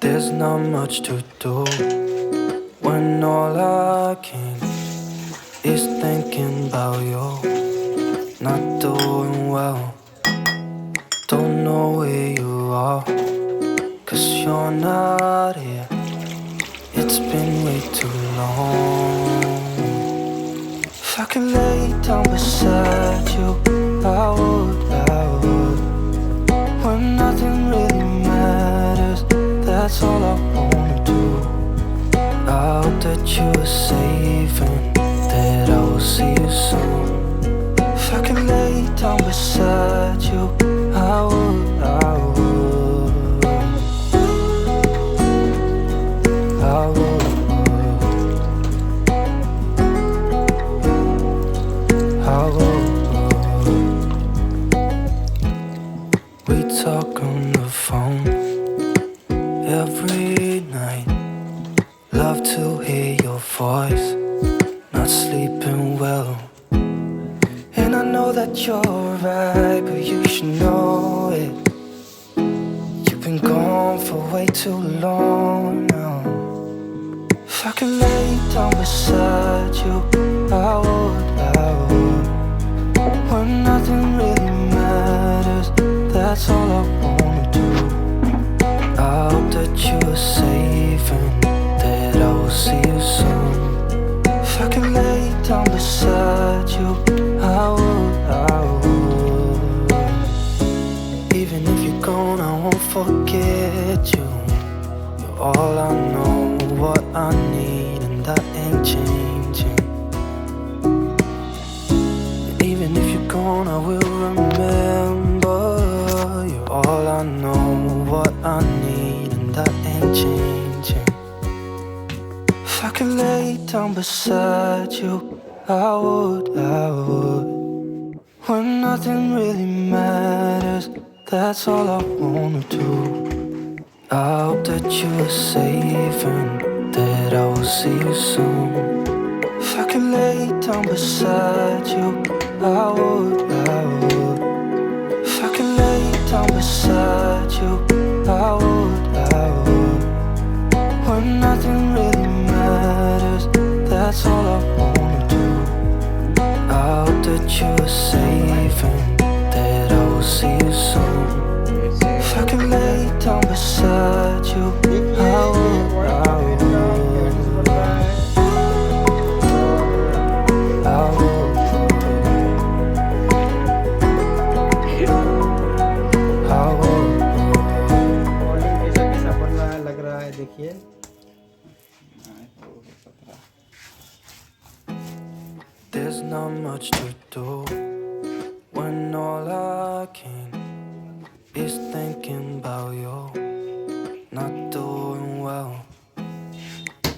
There's not much to do when all I can is thinking about you. Not doing well, don't know where you are, 'cause you're not here. It's been way too long. If I could lay down beside you, I would. When nothing really matters, that's all I wanna do. I hope that you are safe and that I will see you soon. If I could lay down beside you, I would. I would. We talk on the phone every night. Love to hear your voice. Not sleeping well, and I know that you're right, but you should know it. You've been gone for way too long now. If I could lay down beside you, I would. When nothing really matters, that's all I wanna do. I hope that you are safe and that I will see you soon. If I could lay down beside you, I would. Even if you're gone, I won't forget you. You're all I know, what I need, and that ain't changing. And even if you're gone, I will remember. You're all I know, what I need, and that ain't changing. If I could lay down beside you, I would. When nothing really matters, that's all I wanna do. I hope that you are safe and that I will see you soon. If I could lay down beside you, I would. If I could lay down beside you, I would. When nothing really matters, that's all I wanna do. I hope that you are safe and that I will see you soon. If I could lay down beside you, I would. देखिए There's not much to do when all I can is thinking about you. Not doing well,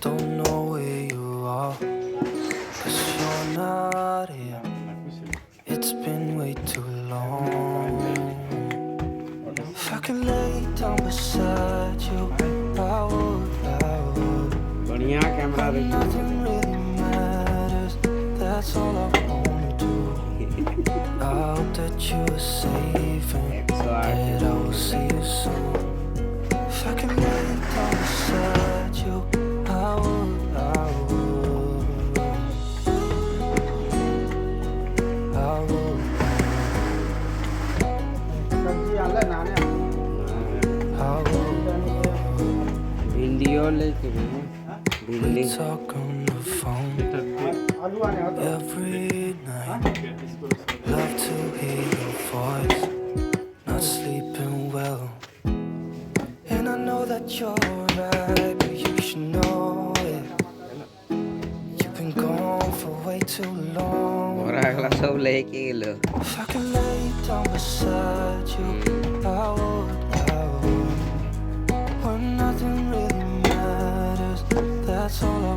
don't know where you are, 'cause you're not here. It's been way too long. If I could lay down beside you, I would. बढ़िया camera When nothing really matters, that's all I wanna do. I hope that you are safe and that I will see you soon. If I could lay down beside you, I would. I would. सब्जी आला ना ने भिंडियों लेके भी We talk on the phone every night. Love to hear your voice. Not sleeping well, and I know that you're right, but you should know it. You've been gone for way too long. और अगला सब लेके लो If I could lay down beside you, I would. When nothing really matters, that's all I